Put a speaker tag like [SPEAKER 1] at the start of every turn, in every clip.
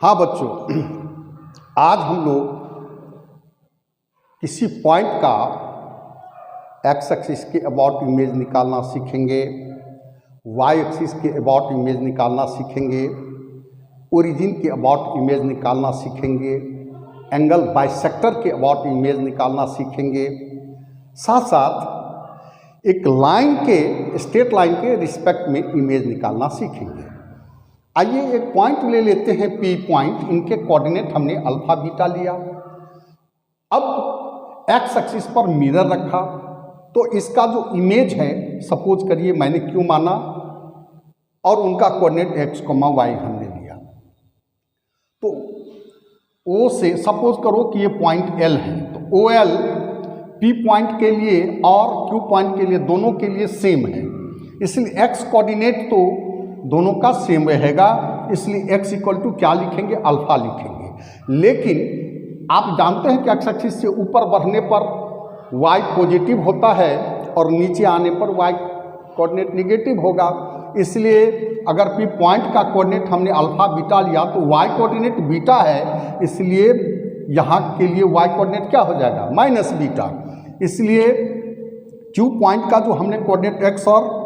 [SPEAKER 1] हाँ बच्चों, आज हम लोग किसी पॉइंट का एक्स एक्सिस के अबाउट इमेज निकालना सीखेंगे, वाई एक्सिस के अबाउट इमेज निकालना सीखेंगे, ओरिजिन के अबाउट इमेज निकालना सीखेंगे, एंगल बाइसेक्टर के अबाउट इमेज निकालना सीखेंगे। साथ साथ एक लाइन के, स्ट्रेट लाइन के रिस्पेक्ट में इमेज निकालना सीखेंगे। आइए एक पॉइंट ले लेते हैं, पी पॉइंट। इनके कोऑर्डिनेट हमने अल्फा बीटा लिया। अब एक्स एक्सिस पर मिरर रखा तो इसका जो इमेज है, सपोज करिए मैंने क्यू माना और उनका कोऑर्डिनेट एक्स कॉमा वाई हमने लिया। तो ओ से सपोज करो कि ये पॉइंट एल है, तो ओ एल पी पॉइंट के लिए और क्यू पॉइंट के लिए दोनों के लिए सेम है, इसलिए एक्स कोऑर्डिनेट तो दोनों का सेम रहेगा, इसलिए x इक्वल टू क्या लिखेंगे, अल्फा लिखेंगे। लेकिन आप जानते हैं कि एक्स एक्सिस से ऊपर बढ़ने पर y पॉजिटिव होता है और नीचे आने पर y कोऑर्डिनेट निगेटिव होगा। इसलिए अगर पी पॉइंट का कोऑर्डिनेट हमने अल्फा बीटा लिया तो y कोऑर्डिनेट बीटा है, इसलिए यहाँ के लिए y कोऑर्डिनेट क्या हो जाएगा, माइनस बीटा। इसलिए q पॉइंट का जो हमने कोऑर्डिनेट x और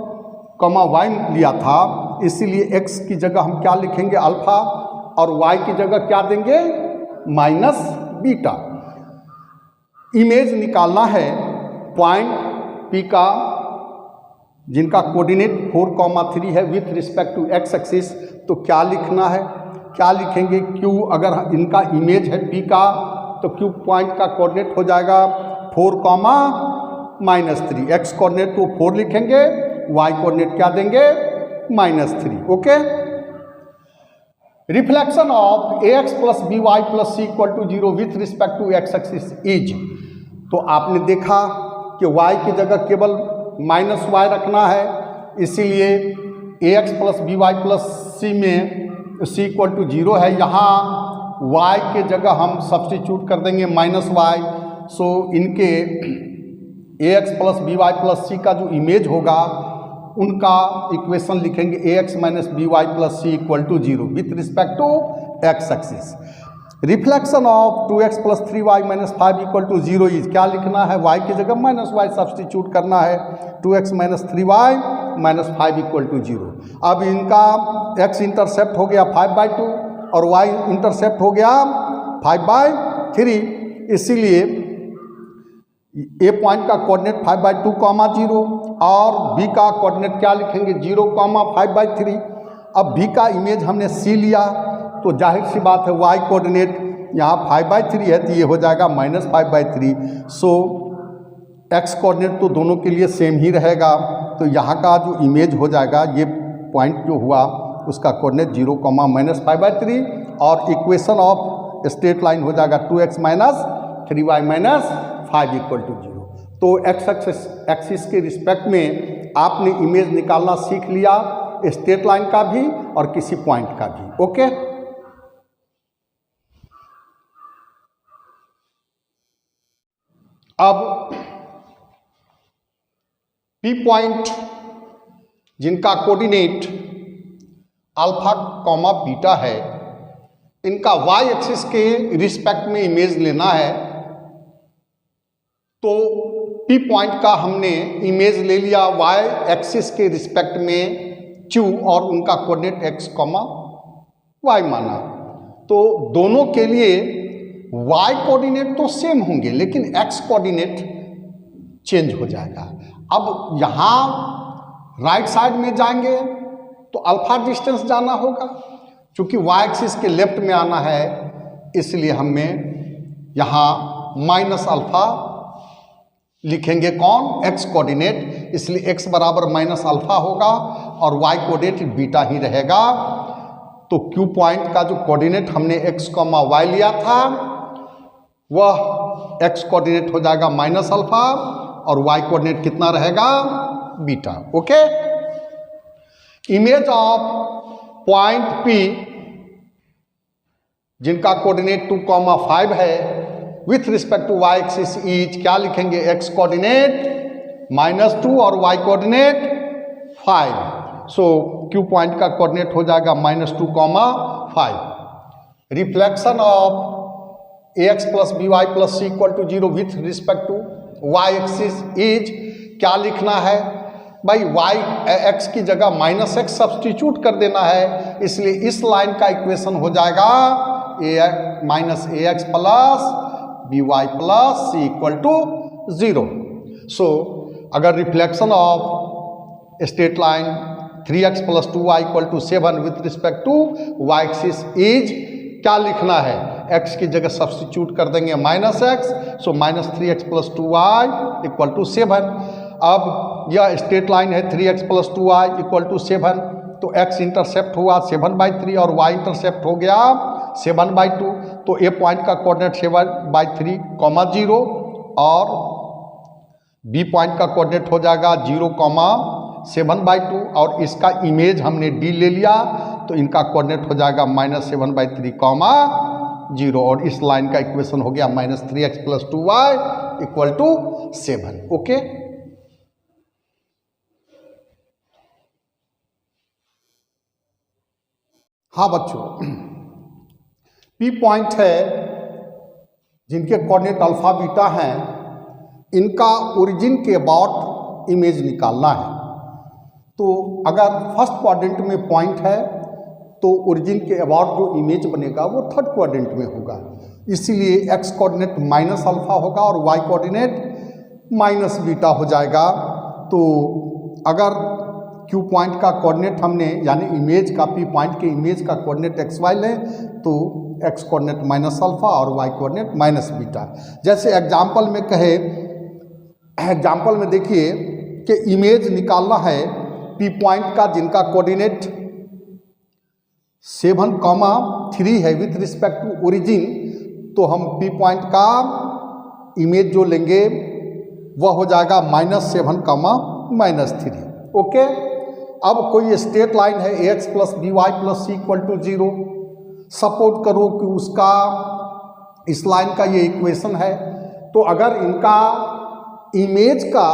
[SPEAKER 1] कॉमा y लिया था, इसीलिए x की जगह हम क्या लिखेंगे, अल्फा, और y की जगह क्या देंगे, माइनस बीटा। इमेज निकालना है पॉइंट P का जिनका कोऑर्डिनेट 4,3 है with respect to x axis. तो क्या लिखना है, क्या लिखेंगे, Q अगर इनका इमेज है P का तो Q पॉइंट का कोऑर्डिनेट हो जाएगा 4,-3। x कोऑर्डिनेट तो 4 लिखेंगे, y कोऑर्डिनेट क्या देंगे, -3। Okay. Reflection of ax plus B Y plus C equal to 0 with respect to X axis is. तो आपने देखा कि y की जगह केवल -y रखना है, इसीलिए ax plus B Y plus C में c इक्वल टू 0 है। यहाँ y के जगह हम सब्स्टिट्यूट कर देंगे -y। सो इनके ax plus B Y plus C का जो इमेज होगा उनका इक्वेशन लिखेंगे ax minus B Y plus C equal to 0 with respect to X axis. Reflection of 2x plus 3y minus 5 equal to 0 is, क्या लिखना है, y की जगह -y सब्स्टिट्यूट करना है, 2x minus 3y minus 5 equal to 0। अब इनका x intercept हो गया 5/2 और y इंटरसेप्ट हो गया 5/3, इसीलिए ए पॉइंट का कोऑर्डिनेट 5/2, 0 और बी का कोऑर्डिनेट क्या लिखेंगे, 0, 5/3। अब बी का इमेज हमने सी लिया तो जाहिर सी बात है y कोऑर्डिनेट यहाँ 5/3 है तो ये हो जाएगा -5/3। सो x कोऑर्डिनेट तो दोनों के लिए सेम ही रहेगा, तो यहाँ का जो इमेज हो जाएगा, ये पॉइंट जो हुआ उसका कोऑर्डिनेट 0, -5/3 और इक्वेशन ऑफ स्ट्रेट लाइन हो जाएगा 2x minus 3y minus 5 equal to 0। तो एक्स एक्सिस के रिस्पेक्ट में आपने इमेज निकालना सीख लिया, स्ट्रेट लाइन का भी और किसी पॉइंट का भी। ओके। अब पी पॉइंट जिनका कोऑर्डिनेट अल्फा कॉमा बीटा है, इनका वाई एक्सिस के रिस्पेक्ट में इमेज लेना है। तो पी पॉइंट का हमने इमेज ले लिया y एक्सिस के रिस्पेक्ट में q और उनका कोऑर्डिनेट x, y माना। तो दोनों के लिए y कोऑर्डिनेट तो सेम होंगे लेकिन x कोऑर्डिनेट चेंज हो जाएगा। अब यहाँ राइट साइड में जाएंगे तो अल्फा डिस्टेंस जाना होगा, क्योंकि y एक्सिस के लेफ्ट में आना है, इसलिए हमें यहाँ -अल्फा लिखेंगे। कौन, x कोऑर्डिनेट, इसलिए x बराबर -अल्फा होगा और y कोऑर्डिनेट बीटा ही रहेगा। तो q पॉइंट का जो कोऑर्डिनेट हमने x, y लिया था वह x कोऑर्डिनेट हो जाएगा -अल्फा और y कोऑर्डिनेट कितना रहेगा, beta. Okay. Image of point P जिनका कोऑर्डिनेट 2, 5 है with respect to y axis is, क्या लिखेंगे, x कोऑर्डिनेट -2 और y coordinate 5। So q point का कोऑर्डिनेट हो जाएगा -2, 5। Reflection of ax plus B Y plus C equal to 0 with respect to Y axis is, क्या लिखना है भाई, वाई एक्स की जगह माइनस एक्स सब्सटीट्यूट कर देना है, इसलिए इस लाइन का इक्वेशन हो जाएगा minus A X plus B Y plus C equal to 0। So अगर reflection of straight line 3x plus 2y equal to 7 with respect to Y axis is, क्या लिखना है, x की जगह सब्सटीट्यूट कर देंगे minus X, so minus 3x plus 2y equal to 7। अब यह स्ट्रेट लाइन है 3x plus 2y equal to 7, तो x इंटरसेप्ट हुआ 7/3 और y इंटरसेप्ट हो गया 7/2, तो ए पॉइंट का कोऑर्डिनेट 7/3, 0 और बी पॉइंट का कोऑर्डिनेट हो जाएगा 0, 7/2 और इसका इमेज हमने d ले लिया, तो इनका कोऑर्डिनेट हो जाएगा -7/3, 0 और इस लाइन का इक्वेशन हो गया -3x plus 2y equal to 7। Okay, हाँ बच्चों, P पॉइंट है जिनके कोऑर्डिनेट अल्फा बीटा हैं, इनका ओरिजिन के अबाउट इमेज निकालना है। तो अगर फर्स्ट क्वाड्रेंट में पॉइंट है तो ओरिजिन के अबाउट जो इमेज बनेगा वो थर्ड क्वाड्रेंट में होगा, इसीलिए x कोऑर्डिनेट माइनस अल्फा होगा और y कोऑर्डिनेट माइनस बीटा हो जाएगा। तो अगर Q पॉइंट का कोऑर्डिनेट हमने यानी इमेज का P पॉइंट के इमेज का कोऑर्डिनेट xy लें तो x कोऑर्डिनेट माइनस अल्फा और y कोऑर्डिनेट माइनस बीटा। जैसे एग्जाम्पल में कहे, एग्जाम्पल में देखिए कि इमेज निकालना है P पॉइंट का जिनका कोऑर्डिनेट 7,3 है विथ रिस्पेक्ट टू ओरिजिन, तो हम P पॉइंट का इमेज जो लेंगे वह हो जाएगा -7, -3। ओके, अब कोई स्ट्रेट लाइन है ax plus B Y plus C equal to 0, support करो कि उसका इस लाइन का ये इक्वेशन है, तो अगर इनका इमेज का,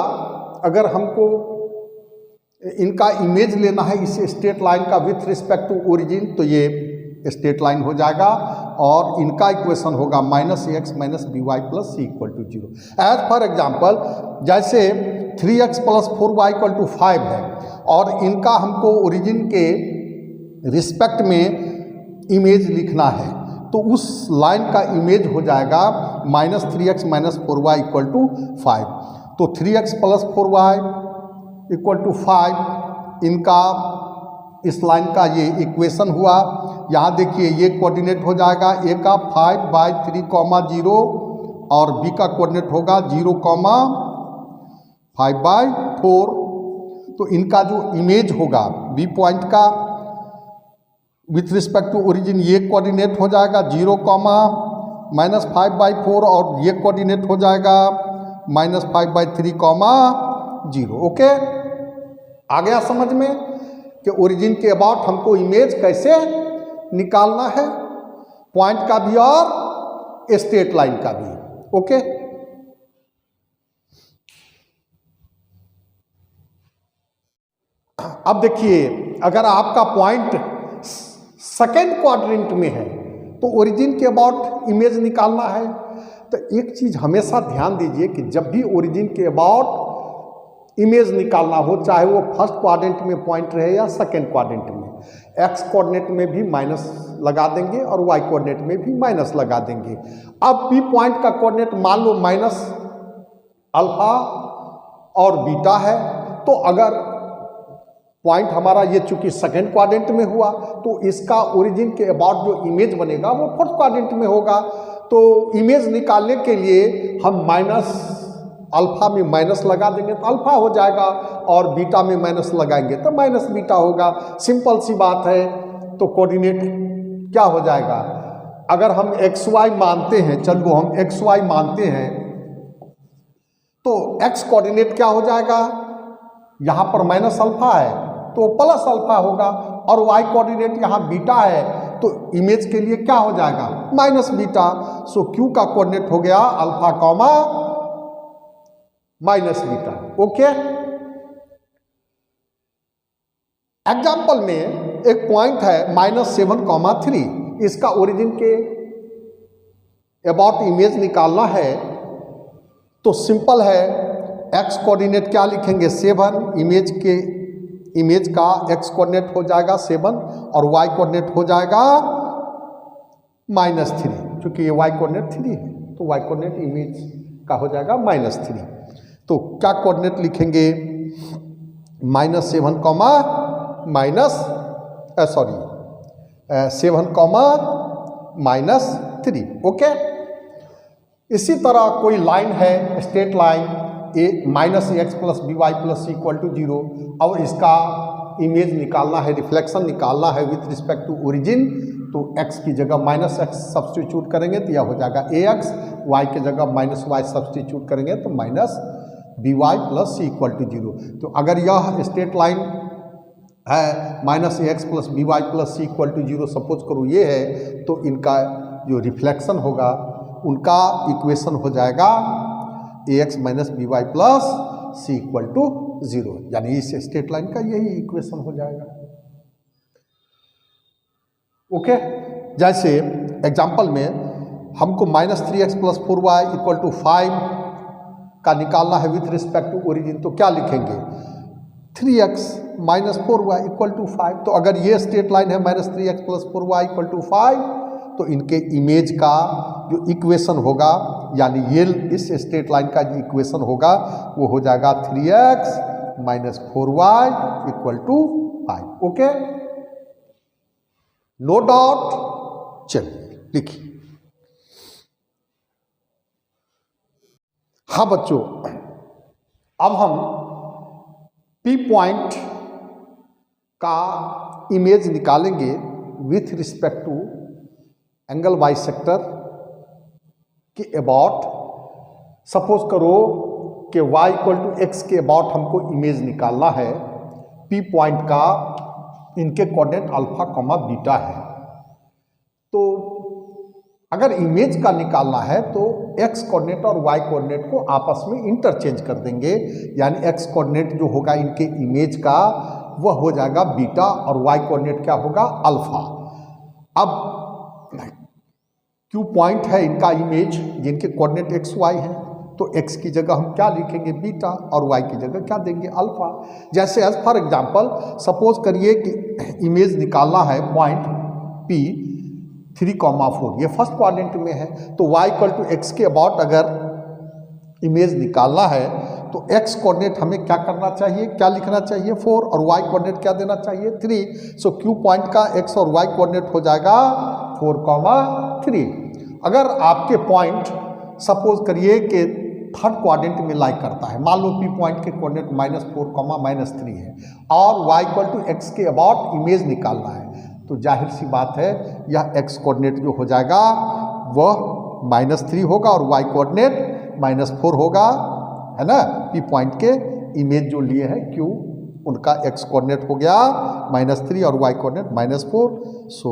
[SPEAKER 1] अगर हमको इनका इमेज लेना है इस स्ट्रेट लाइन का विथ रिस्पेक्ट टू ओरिजिन, तो ये स्ट्रेट लाइन हो जाएगा और इनका इक्वेशन होगा -ax minus B Y plus C equal to 0। As for example, जैसे 3x plus 4y equal to 5 है और इनका हमको ओरिजिन के रिस्पेक्ट में इमेज लिखना है, तो उस लाइन का इमेज हो जाएगा -3x minus 4y equal to 5। तो 3x plus 4y equal to 5 इनका इस लाइन का ये इक्वेशन हुआ। यहाँ देखिए ये कोऑर्डिनेट हो जाएगा a का 5/3, 0 और b का कोऑर्डिनेट होगा 0, 5/4। तो इनका जो इमेज होगा बी पॉइंट का विथ रिस्पेक्ट टू ओरिजिन, ये कोऑर्डिनेट हो जाएगा 0, -5/4 और ये कोऑर्डिनेट हो जाएगा -5/3, 0। ओके, आ गया समझ में कि ओरिजिन के अबाउट हमको इमेज कैसे निकालना है, पॉइंट का भी और स्ट्रेट लाइन का भी। ओके, अब देखिए, अगर आपका पॉइंट सेकेंड क्वाड्रेंट में है तो ओरिजिन के अबाउट इमेज निकालना है। तो एक चीज हमेशा ध्यान दीजिए कि जब भी ओरिजिन के अबाउट इमेज निकालना हो, चाहे वो फर्स्ट क्वाड्रेंट में पॉइंट रहे या सेकेंड क्वाड्रेंट में, एक्स कोऑर्डिनेट में भी माइनस लगा देंगे और वाई कोऑर्डिनेट में भी माइनस लगा देंगे। अब पी पॉइंट का कोऑर्डिनेट मान लो माइनस अल्फा और बीटा है, तो अगर पॉइंट हमारा ये चूंकि सेकेंड क्वाड्रेंट में हुआ तो इसका ओरिजिन के अबाउट जो इमेज बनेगा वो फोर्थ क्वाड्रेंट में होगा। तो इमेज निकालने के लिए हम माइनस अल्फा में माइनस लगा देंगे तो अल्फा हो जाएगा और बीटा में माइनस लगाएंगे तो माइनस बीटा होगा। सिंपल सी बात है। तो कोऑर्डिनेट क्या हो जाएगा, अगर हम एक्स वाई मानते हैं, चलो हम एक्स वाई मानते हैं, तो एक्स कोऑर्डिनेट क्या हो जाएगा, यहाँ पर माइनस अल्फा है तो प्लस अल्फा होगा, और वाई कोऑर्डिनेट यहाँ बीटा है तो इमेज के लिए क्या हो जाएगा, माइनस बीटा। सो क्यू का कोऑर्डिनेट हो गया alpha comma minus beta. Okay, example में एक पॉइंट है -7, 3, इसका ओरिजिन के अबाउट इमेज निकालना है तो सिंपल है, एक्स कोऑर्डिनेट क्या लिखेंगे 7, इमेज का एक्स कोऑर्डिनेट हो जाएगा 7 और वाई कोऑर्डिनेट हो जाएगा -3, क्योंकि ये वाई कोऑर्डिनेट 3 है तो वाई कोऑर्डिनेट इमेज का हो जाएगा -3। तो क्या कोऑर्डिनेट लिखेंगे -7 कॉमा -7 कॉमा -3। ओके, इसी तरह कोई लाइन है straight line -ax + by + c = 0। अब इसका इमेज निकालना है, रिफ्लेक्शन निकालना है विथ रिस्पेक्ट टू ओरिजिन, तो x की जगह -x सब्सटीट्यूट करेंगे तो यह हो जाएगा ax, y की जगह -y सब्सटीट्यूट करेंगे तो -by + c = 0। तो अगर यह स्ट्रेट लाइन है -ax + by + c = 0, सपोज करो ये है, तो इनका जो रिफ्लेक्शन होगा उनका इक्वेशन हो जाएगा ax - by + c = 0, यानी इस स्ट्रेट लाइन का यही इक्वेशन हो जाएगा। ओके, जैसे एग्जाम्पल में हमको -3x + 4y = 5 का निकालना है विथ रिस्पेक्ट टू ओरिजिन, तो क्या लिखेंगे 3x - 4y = 5। तो अगर ये स्ट्रेट लाइन है -3x + 4y = 5, तो इनके इमेज का जो इक्वेशन होगा, यानी ये इस स्ट्रेट लाइन का जो इक्वेशन होगा वो हो जाएगा 3x - 4y = 5। Okay, no doubt. चलिए लिखिए। हाँ बच्चों, अब हम P पॉइंट का इमेज निकालेंगे with respect to angle bisector के अबाउट। सपोज करो कि y = x के अबाउट हमको इमेज निकालना है P पॉइंट का, इनके कोऑर्डिनेट अल्फा कॉमा बीटा है। तो अगर इमेज का निकालना है तो x कोऑर्डिनेट और y कोऑर्डिनेट को आपस में इंटरचेंज कर देंगे, यानी x कोऑर्डिनेट जो होगा इनके इमेज का वह हो जाएगा बीटा और y कोऑर्डिनेट क्या होगा अल्फा। अब Q पॉइंट है इनका इमेज, जिनके कोऑर्डिनेट x y है, तो x की जगह हम क्या लिखेंगे बीटा और y की जगह क्या देंगे अल्फा। जैसे एज फॉर एग्जांपल सपोज करिए कि इमेज निकालना है पॉइंट P 3,4, ये फर्स्ट क्वाड्रेंट में है, तो y = x के अबाउट अगर इमेज निकालना है तो x कोऑर्डिनेट हमें क्या करना चाहिए, क्या लिखना चाहिए 4 और y कोऑर्डिनेट क्या देना चाहिए 3। सो Q पॉइंट का x और y कोऑर्डिनेट हो जाएगा 4,3। अगर आपके पॉइंट सपोज करिए कि थर्ड क्वाड्रेंट में लाई करता है, मान लो P पॉइंट के कोऑर्डिनेट -4, -3 है और y = x के अबाउट इमेज निकालना है, तो जाहिर सी बात है यह x कोऑर्डिनेट जो हो जाएगा वह -3 होगा और y कोऑर्डिनेट -4 होगा, है ना। P पॉइंट के इमेज जो लिए है Q, उनका x कोऑर्डिनेट हो गया -3 और y कोऑर्डिनेट -4। सो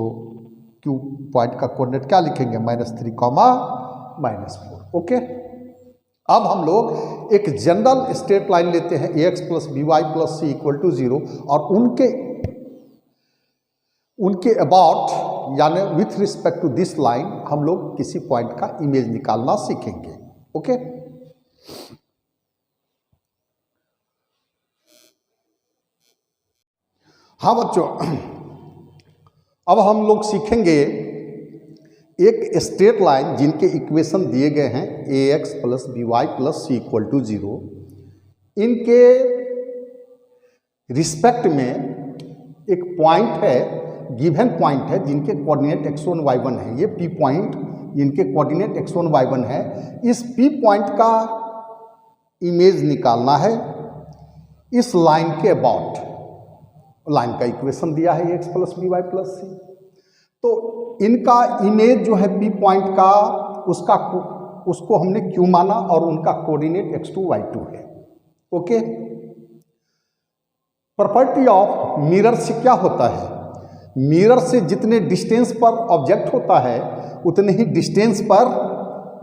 [SPEAKER 1] Q पॉइंट का कोऑर्डिनेट क्या लिखेंगे -3, -4। ओके, अब हम लोग एक जनरल स्ट्रेट लाइन लेते हैं ax + by + c = 0 और उनके अबाउट यानी with respect to this line हम लोग किसी पॉइंट का इमेज निकालना सीखेंगे। ओके, हाँ बच्चों, अब हम लोग सीखेंगे एक स्ट्रेट लाइन जिनके इक्वेशन दिए गए हैं ax + by + c = 0। इनके रिस्पेक्ट में एक पॉइंट है, गिवन पॉइंट है, जिनके कोऑर्डिनेट x1 y1 है। ये P पॉइंट जिनके कोऑर्डिनेट x1 y1 है, इस P पॉइंट का इमेज निकालना है इस लाइन के अबाउट। लाइन का इक्वेशन दिया है ax + by + c, तो इनका इमेज जो है P पॉइंट का उसको हमने Q माना और उनका कोऑर्डिनेट x2 y2 है। ओके, प्रॉपर्टी ऑफ मिरर से क्या होता है, मिरर से जितने डिस्टेंस पर ऑब्जेक्ट होता है उतने ही डिस्टेंस पर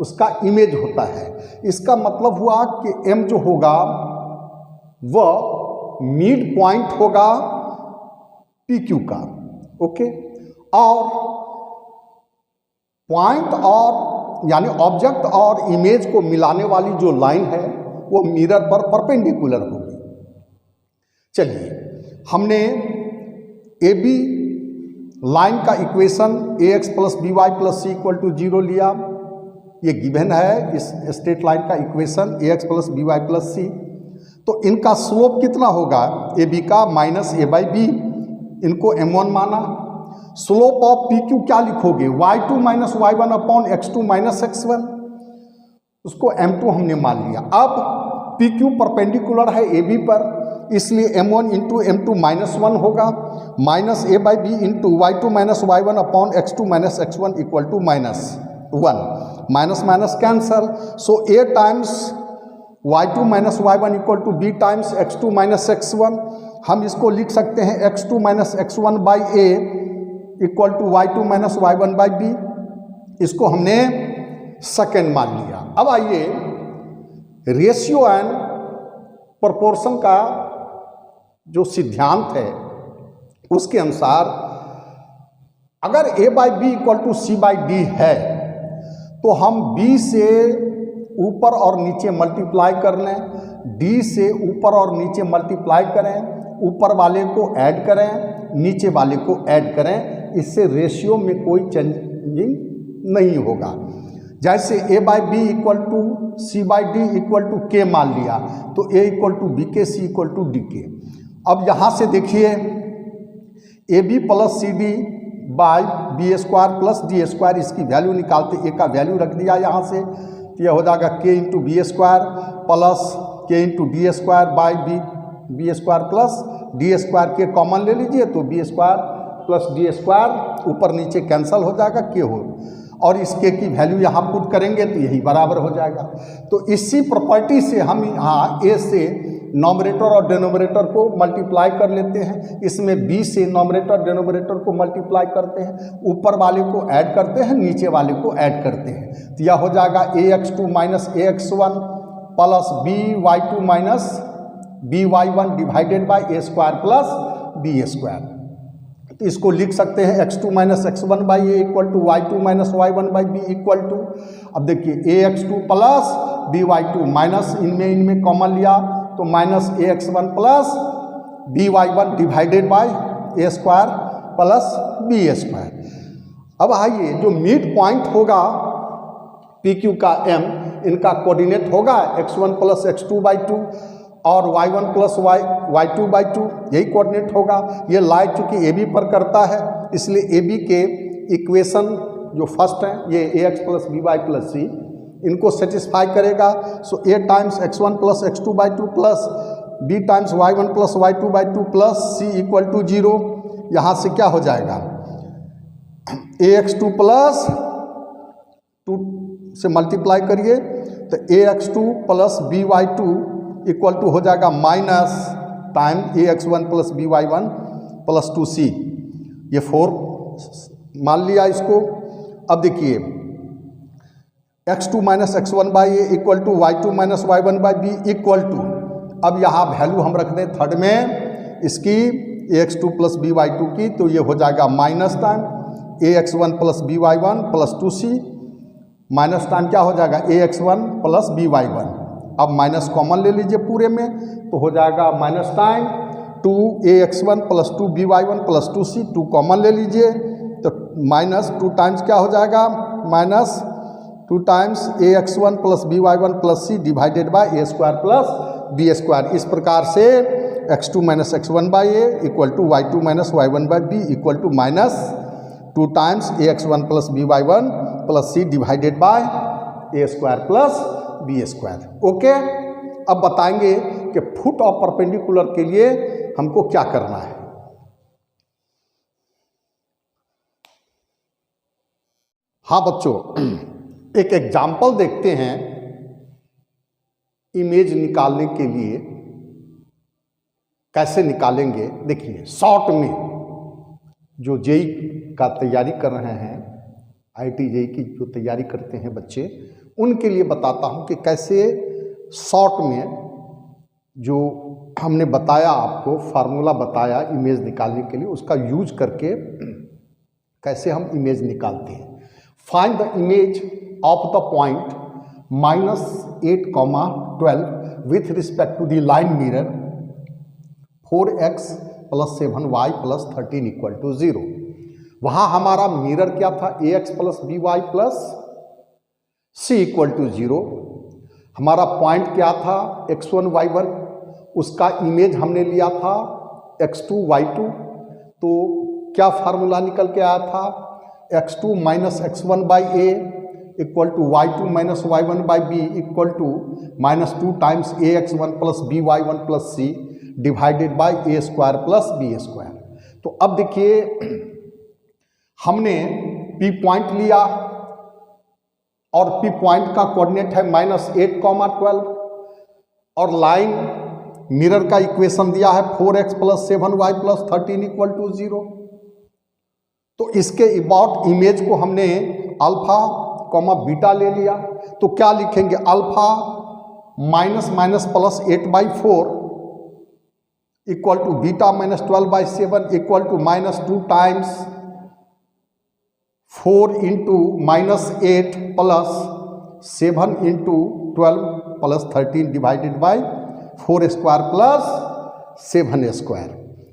[SPEAKER 1] उसका इमेज होता है। इसका मतलब हुआ कि M जो होगा वह मिड पॉइंट होगा PQ का। ओके, और पॉइंट और यानी ऑब्जेक्ट और इमेज को मिलाने वाली जो लाइन है वो मिरर पर परपेंडिकुलर होगी। चलिए, हमने ए बी लाइन का equation ax plus B Y plus C equal to 0 लिया। ये गिवन है इस स्ट्रेट लाइन का equation ax plus B Y plus C. तो इनका स्लोप कितना होगा, ए बी का माइनस ए बाई बी, इनको m1 माना। स्लोप ऑफ पी क्यू क्या लिखोगे, y2 minus Y one upon x2 minus x1, उसको m2 हमने मान लिया। अब पी क्यू परपेंडिकुलर है ए बी पर, इसलिए m1 इंटू m2 माइनस 1 होगा, minus A by B into y2 minus Y one upon x2 minus x1 equal to minus 1, minus minus cancel. So a times y2 minus Y one equal to b times x2 minus x1। हम इसको लिख सकते हैं x2 minus x1 by A equal to y2 minus Y one by B. इसको हमने second मान लिया। अब आइए रेशियो एंड प्रोपोर्शन का जो सिद्धांत है उसके अनुसार अगर a by B equal to C by D है तो हम b से ऊपर और नीचे मल्टीप्लाई कर लें, d से ऊपर और नीचे मल्टीप्लाई करें, ऊपर वाले को ऐड करें, नीचे वाले को ऐड करें। इससे रेशियो में कोई चेंजिंग नहीं होगा। जैसे a by B equal to C by D equal to K मान लिया तो a इक्वल टू बी के, सी इक्वल टू डी के। अब यहाँ से देखिए A B plus C D by B square plus D square, इसकी वैल्यू निकालते, a का वैल्यू रख दिया यहाँ से, तो यह हो जाएगा K into B square plus K into D square by B square plus D square. K common ले लीजिए तो B square plus D square, ऊपर नीचे कैंसल हो जाएगा, के हो, और इस के की वैल्यू यहाँ पुट करेंगे तो यही बराबर हो जाएगा। तो इसी प्रॉपर्टी से हम यहाँ a से नॉमिनेटर और डिनोमिनेटर को मल्टीप्लाई कर लेते हैं, इसमें b से नॉमिनेटर डिनोमिनेटर को मल्टीप्लाई करते हैं, ऊपर वाले को ऐड करते हैं, नीचे वाले को ऐड करते हैं। तो यह हो जाएगा ax2 minus ax1 plus by2 minus by1 divided by A square plus B square. तो इसको लिख सकते हैं x2 minus x1 by A equal to y2 minus y1 by B equal to, अब देखिए ax2 प्लस by2 माइनस इनमें common लिया तो minus ax1 plus by1 divided by A square plus B square. अब आइए जो मिड पॉइंट होगा P Q का m, इनका कोऑर्डिनेट होगा x1 प्लस x2 बाई 2 और y1 प्लस y2 बाई 2, यही कोऑर्डिनेट होगा। ये लाई चूँकि ए बी पर करता है इसलिए ए बी के इक्वेशन जो फर्स्ट हैं ये ax plus B Y plus C, इनको सेटिस्फाई करेगा। So a times x1 plus x2 by 2 plus b times y1 plus y2 by 2 plus c equal to 0। यहाँ से क्या हो जाएगा, ax2 प्लस 2 से मल्टीप्लाई करिए तो ax2 plus by2 equal to हो जाएगा minus time ax1 plus by1 plus 2c, ये 4 मान लिया इसको। अब देखिए x2 minus x1 by A equal to y2 minus y1 by B equal to, अब यहाँ वैल्यू हम रख दें थर्ड में इसकी ax2 प्लस by2 की, तो ये हो जाएगा minus time ax1 plus by1 plus 2c, minus time क्या हो जाएगा ax1 प्लस by1। अब माइनस कॉमन ले लीजिए पूरे में तो हो जाएगा minus time 2ax1 plus 2by1 plus 2c, 2 common ले लीजिए तो माइनस 2 टाइम्स क्या हो जाएगा, minus 2 times ax1 plus by1 plus c divided by A square plus B square. इस प्रकार से x2 minus x1 by A equal to y2 minus y1 by B equal to minus 2 times ax1 plus by1 plus c divided by A square plus B square. Okay, अब बताएंगे कि foot of perpendicular के लिए हमको क्या करना है। हाँ बच्चों, एक एग्जाम्पल देखते हैं इमेज निकालने के लिए कैसे निकालेंगे। देखिए शॉर्ट में जो जेई का तैयारी कर रहे हैं, आईआईटी जेई की जो तैयारी करते हैं बच्चे, उनके लिए बताता हूं कि कैसे शॉर्ट में जो हमने बताया आपको फार्मूला बताया इमेज निकालने के लिए, उसका यूज करके कैसे हम इमेज निकालते हैं। Find the image of the point -8, 12 with respect to the line mirror 4x + 7y + 13 = 0। वहाँ हमारा मिरर क्या था, ax + by + c = 0। हमारा पॉइंट क्या था, x1 y1, उसका इमेज हमने लिया था x2 y2। तो क्या फार्मूला निकल के आया था, x2 - x1/a = y2 - y1/b = -2 times ax1 + by1 + c divided by a² + b²। तो अब देखिए हमने P पॉइंट लिया और P पॉइंट का कोऑर्डिनेट है -8, 12 और लाइन मिरर का इक्वेशन दिया है 4x + 7y + 13 = 0। तो इसके अबाउट इमेज को हमने अल्फा बीटा ले लिया। तो क्या लिखेंगे, alpha -+8/4 = beta -12/7 = -2 times 4 × -8 + 7 × 12 + 13 divided by 4² + 7²।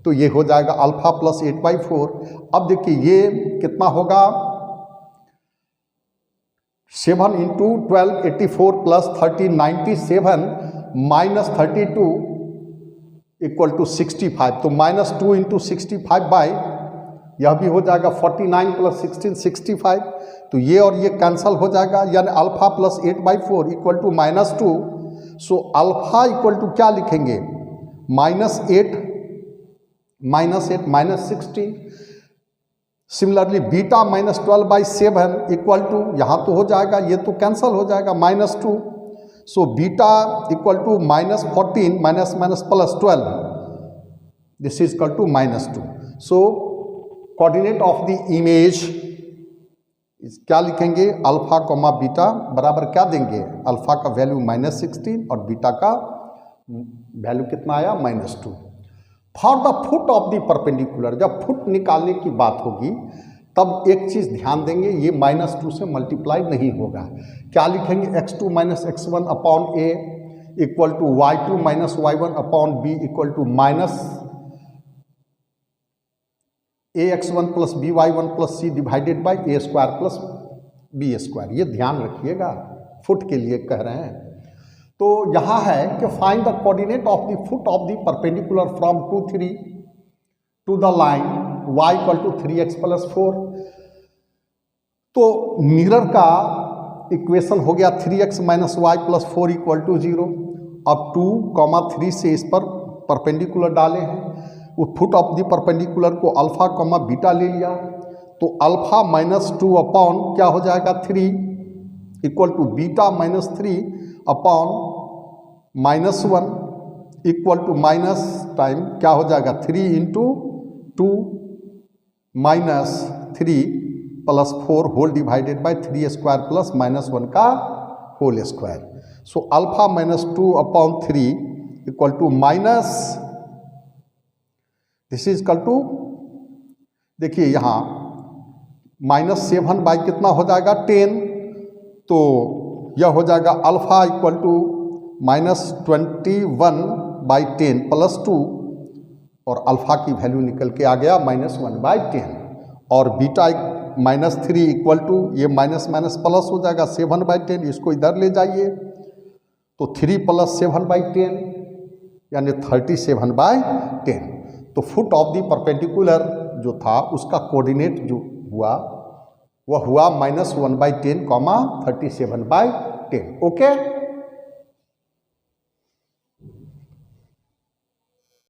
[SPEAKER 1] तो ये हो जाएगा अल्फा +8/4। अब देखिए ये कितना होगा, 7 × 12 84 + 13 97 -32 = 65। तो -2 × 65 बाय यह भी हो जाएगा 49 + 16 65। तो ये और ये कैंसल हो जाएगा, यानी अल्फा +8/4 = -2। सो अल्फा = क्या लिखेंगे, -8 -16। सिमिलरली बीटा -12/7 = यहाँ तो हो जाएगा, ये तो कैंसल हो जाएगा, -2। So beta = -14 -12 this is equal to -2। So coordinate of the image क्या लिखेंगे, अल्फा बीटा बराबर क्या देंगे, अल्फा का वैल्यू -16 और बीटा का वैल्यू कितना आया, -2। For the foot of the perpendicular, जब फुट निकालने की बात होगी तब एक चीज़ ध्यान देंगे, ये -2 से मल्टीप्लाई नहीं होगा। क्या लिखेंगे, x2 - x1/a = y2 - y1/b = -ax1 + by1 + c divided by a² + b²। ये ध्यान रखिएगा, फुट के लिए कह रहे हैं। तो यहाँ है कि find the coordinate of the foot of the perpendicular from 2, 3 to the line y = 3x + 4। तो मिरर का इक्वेशन हो गया 3x - y + 4 = 0। अब 2, 3 से इस पर परपेंडिकुलर डाले हैं, वो फुट ऑफ द परपेंडिकुलर को अल्फा बीटा ले लिया। तो अल्फा -2 अपॉन क्या हो जाएगा, 3 = बीटा -3 अपॉन -1 = टाइम क्या हो जाएगा, 3 × 2 -3 + 4 होल डिवाइडेड बाय 3² + -1 का whole square. So alpha -2/3 = this is equal to, देखिए यहाँ -7 बाई कितना हो जाएगा, 10। तो यह हो जाएगा अल्फा = -21/10 + 2 और अल्फा की वैल्यू निकल के आ गया -1/10। और बीटा -3 = ये माइनस प्लस हो जाएगा 7/10, इसको इधर ले जाइए तो 3 + 7/10 यानी 37/10। तो फुट ऑफ द परपेंडिकुलर जो था उसका कोऑर्डिनेट जो हुआ वह हुआ -1/10, 37/10। ओके।